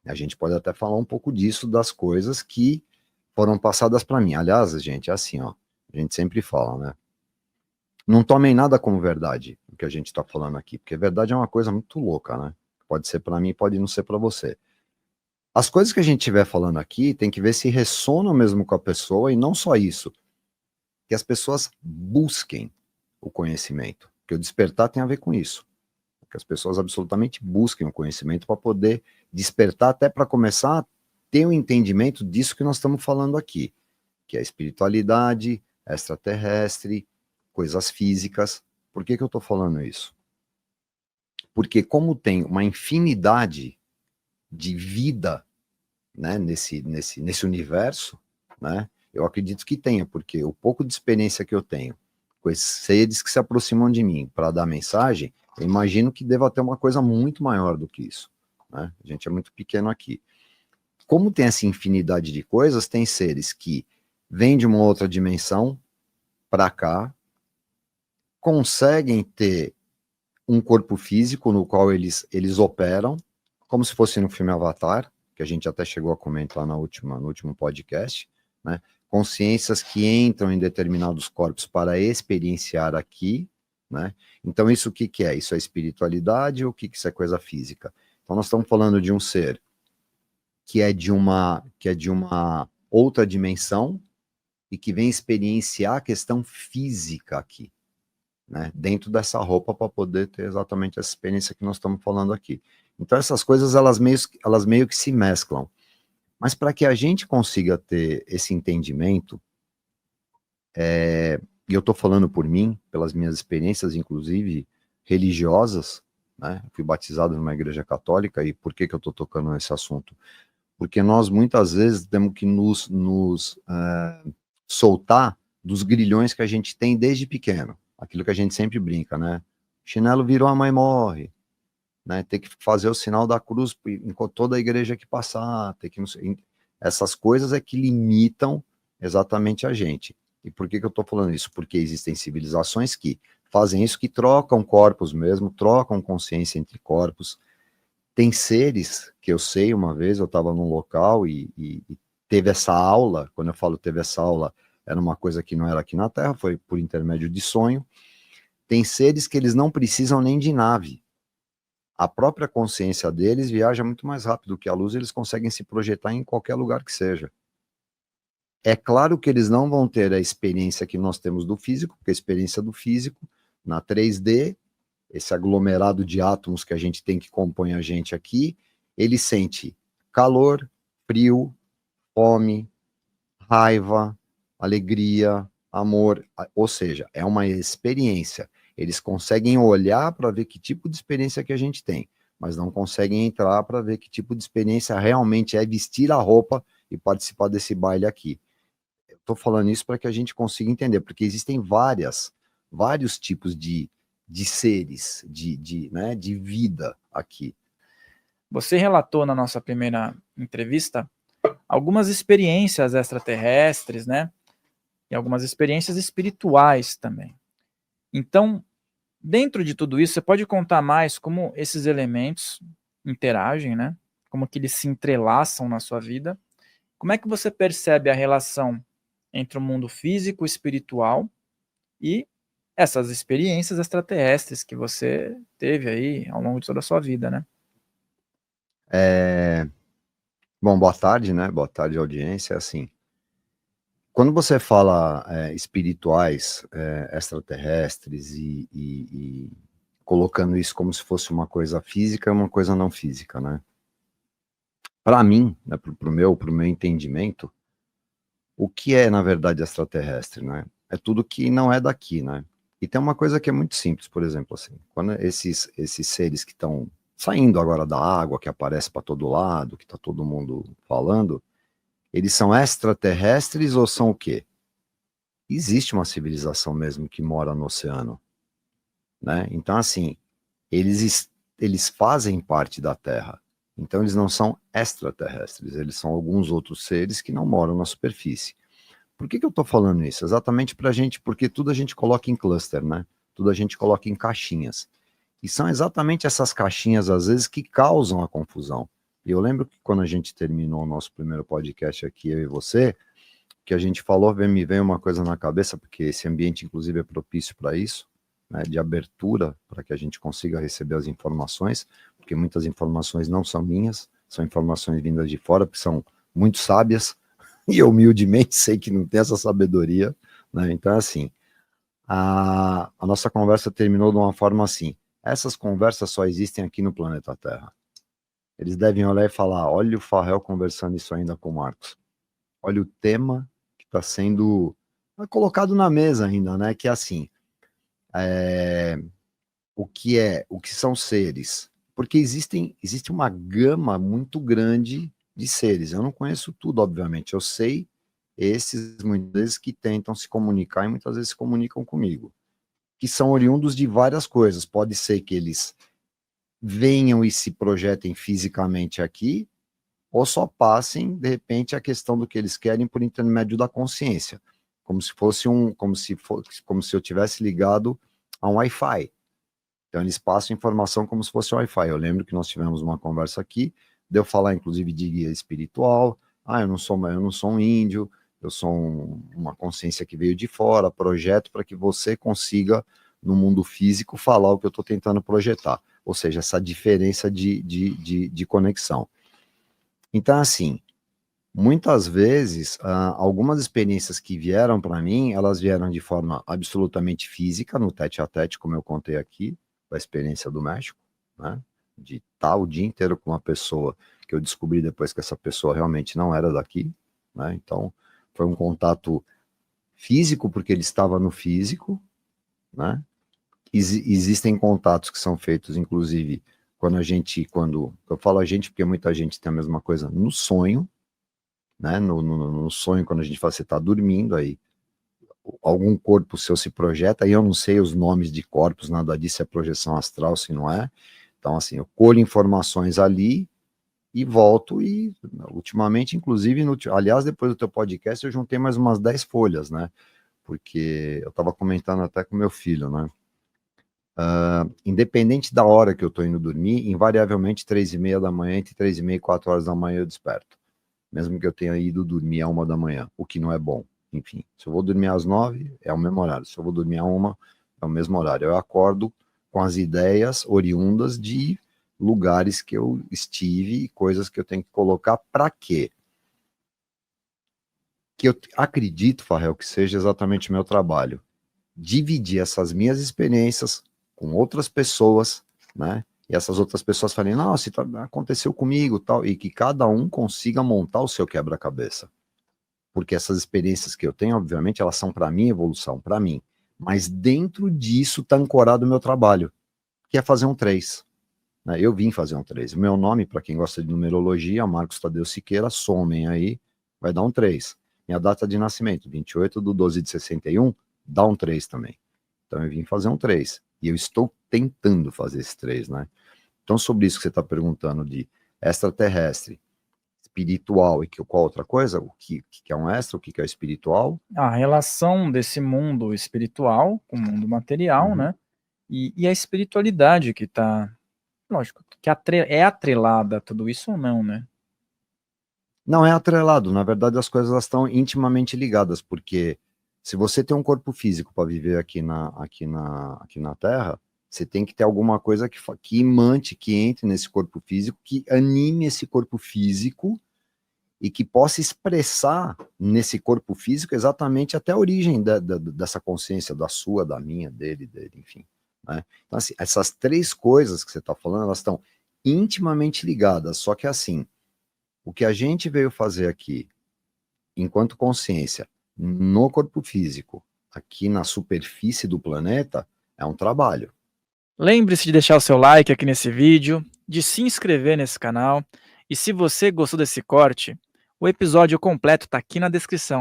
A gente pode até falar um pouco disso, das coisas que foram passadas para mim. Aliás, gente, é assim, ó, a gente sempre fala, né? Não tomem nada como verdade o que a gente está falando aqui, porque verdade é uma coisa muito louca, né? Pode ser para mim, pode não ser para você. As coisas que a gente estiver falando aqui, tem que ver se ressonam mesmo com a pessoa, e não só isso, que as pessoas busquem o conhecimento, que o despertar tem a ver com isso, que as pessoas absolutamente busquem o conhecimento para poder despertar, até para começar a ter um entendimento disso que nós estamos falando aqui, que é a espiritualidade, extraterrestre, coisas físicas. Por que que eu estou falando isso? Porque como tem uma infinidade de vida, né, nesse universo, né, eu acredito que tenha, porque o pouco de experiência que eu tenho com esses seres que se aproximam de mim para dar mensagem, eu imagino que deva ter uma coisa muito maior do que isso, né? A gente é muito pequeno aqui. Como tem essa infinidade de coisas, tem seres que vêm de uma outra dimensão para cá, conseguem ter um corpo físico no qual eles operam, como se fosse no filme Avatar, que a gente até chegou a comentar no último podcast, né? Consciências que entram em determinados corpos para experienciar aqui, né? Então, isso o que que é? Isso é espiritualidade ou o que que isso é coisa física? Então, nós estamos falando de um ser que é de uma outra dimensão e que vem experienciar a questão física aqui, né, dentro dessa roupa para poder ter exatamente essa experiência que nós estamos falando aqui. Então essas coisas elas meio que se mesclam. Mas para que a gente consiga ter esse entendimento, e eu estou falando por mim, pelas minhas experiências, inclusive religiosas, né? Fui batizado numa igreja católica, e por que que eu estou tocando nesse assunto? Porque nós muitas vezes temos que nos soltar dos grilhões que a gente tem desde pequeno. Aquilo que a gente sempre brinca, né? Chinelo virou, a mãe morre, né? Tem que fazer o sinal da cruz em toda a igreja que passar, tem que essas coisas é que limitam exatamente a gente. E por que que eu estou falando isso? Porque existem civilizações que fazem isso, que trocam corpos mesmo, trocam consciência entre corpos. Tem seres que eu sei, uma vez eu estava num local e teve essa aula. Quando eu falo teve essa aula, era uma coisa que não era aqui na Terra, foi por intermédio de sonho. Tem seres que eles não precisam nem de nave. A própria consciência deles viaja muito mais rápido que a luz, e eles conseguem se projetar em qualquer lugar que seja. É claro que eles não vão ter a experiência que nós temos do físico, porque a experiência do físico, na 3D, esse aglomerado de átomos que a gente tem que compõe a gente aqui, ele sente calor, frio, fome, raiva, alegria, amor, ou seja, é uma experiência. Eles conseguem olhar para ver que tipo de experiência que a gente tem, mas não conseguem entrar para ver que tipo de experiência realmente é vestir a roupa e participar desse baile aqui. Eu estou falando isso para que a gente consiga entender, porque existem vários tipos de seres, né, de vida aqui. Você relatou na nossa primeira entrevista algumas experiências extraterrestres, né? E algumas experiências espirituais também. Então, dentro de tudo isso, você pode contar mais como esses elementos interagem, né? Como que eles se entrelaçam na sua vida? Como é que você percebe a relação entre o mundo físico, espiritual e essas experiências extraterrestres que você teve aí ao longo de toda a sua vida, né? Bom, boa tarde, né? Boa tarde, audiência. Assim, quando você fala espirituais, extraterrestres e colocando isso como se fosse uma coisa física, é uma coisa não física, né? Para mim, né, pro meu entendimento, o que é, na verdade, extraterrestre, né? É tudo que não é daqui, né? E tem uma coisa que é muito simples, por exemplo, assim, quando esses seres que estão saindo agora da água, que aparece para todo lado, que está todo mundo falando, eles são extraterrestres ou são o quê? Existe uma civilização mesmo que mora no oceano, né? Então, assim, eles fazem parte da Terra. Então, eles não são extraterrestres, eles são alguns outros seres que não moram na superfície. Por que que eu estou falando isso? Exatamente para a gente, porque tudo a gente coloca em cluster, né? Tudo a gente coloca em caixinhas. E são exatamente essas caixinhas, às vezes, que causam a confusão. E eu lembro que quando a gente terminou o nosso primeiro podcast aqui, eu e você, que a gente falou, me veio uma coisa na cabeça, porque esse ambiente, inclusive, é propício para isso, né, de abertura, para que a gente consiga receber as informações, porque muitas informações não são minhas, são informações vindas de fora, que são muito sábias, e eu humildemente sei que não tem essa sabedoria, né? Então, assim, a nossa conversa terminou de uma forma assim, essas conversas só existem aqui no planeta Terra. Eles devem olhar e falar, olha o Farrell conversando isso ainda com o Marcos. Olha o tema que está sendo colocado na mesa ainda, né? Que é assim, o que são seres? Porque existe uma gama muito grande de seres. Eu não conheço tudo, obviamente. Eu sei esses, muitas vezes, que tentam se comunicar e muitas vezes se comunicam comigo, que são oriundos de várias coisas. Pode ser que eles venham e se projetem fisicamente aqui, ou só passem, de repente, a questão do que eles querem por intermédio da consciência, como se eu tivesse ligado a um Wi-Fi. Então eles passam informação como se fosse um Wi-Fi. Eu lembro que nós tivemos uma conversa aqui, de eu falar inclusive de guia espiritual. Eu não sou um índio, eu sou uma consciência que veio de fora, projeto para que você consiga, no mundo físico, falar o que eu estou tentando projetar. Ou seja, essa diferença de conexão. Então, assim, muitas vezes, algumas experiências que vieram para mim, elas vieram de forma absolutamente física, no tete-a-tete, como eu contei aqui, a experiência do México, né? De estar o dia inteiro com uma pessoa que eu descobri depois que essa pessoa realmente não era daqui, né? Então, foi um contato físico, porque ele estava no físico, né? Existem contatos que são feitos, inclusive, quando eu falo a gente, porque muita gente tem a mesma coisa, no sonho, né? No sonho, quando a gente fala, você está dormindo, aí algum corpo seu se projeta, e eu não sei os nomes de corpos, nada disso, é projeção astral, se não é. Então, assim, eu colho informações ali e volto, e ultimamente, inclusive, aliás, depois do teu podcast, eu juntei mais umas 10 folhas, né? Porque eu estava comentando até com meu filho, né? Independente da hora que eu estou indo dormir, invariavelmente 3:30 da manhã, entre 3:30 e 4 horas da manhã eu desperto. Mesmo que eu tenha ido dormir à 1 da manhã, o que não é bom. Enfim, se eu vou dormir às 9, é o mesmo horário. Se eu vou dormir à 1, é o mesmo horário. Eu acordo com as ideias oriundas de lugares que eu estive e coisas que eu tenho que colocar para quê? Que eu acredito, Farrell, que seja exatamente o meu trabalho. Dividir essas minhas experiências com outras pessoas, né? E essas outras pessoas falem, não, se aconteceu comigo, tal, e que cada um consiga montar o seu quebra-cabeça. Porque essas experiências que eu tenho, obviamente, elas são para minha evolução, para mim. Mas dentro disso está ancorado o meu trabalho, que é fazer um 3. Né? Eu vim fazer um 3. O meu nome, para quem gosta de numerologia, Marcos Tadeu Siqueira, somem aí, vai dar um 3. Minha data de nascimento, 28/12/61, dá um 3 também. Então eu vim fazer um 3. E eu estou tentando fazer esse 3, né? Então, sobre isso que você está perguntando de extraterrestre, espiritual e qual outra coisa? O que é um extra, o que é o espiritual? A relação desse mundo espiritual com o mundo material, né? E a espiritualidade que está, lógico, que é atrelada a tudo isso ou não, né? Não é atrelado, na verdade as coisas elas estão intimamente ligadas, porque se você tem um corpo físico para viver aqui na Terra, você tem que ter alguma coisa que imante, que entre nesse corpo físico, que anime esse corpo físico e que possa expressar nesse corpo físico exatamente até a origem dessa consciência, da sua, da minha, dele, enfim. Né? Então, assim, essas 3 coisas que você está falando, elas estão intimamente ligadas, só que assim, o que a gente veio fazer aqui, enquanto consciência, no corpo físico, aqui na superfície do planeta, é um trabalho. Lembre-se de deixar o seu like aqui nesse vídeo, de se inscrever nesse canal, e se você gostou desse corte, o episódio completo está aqui na descrição.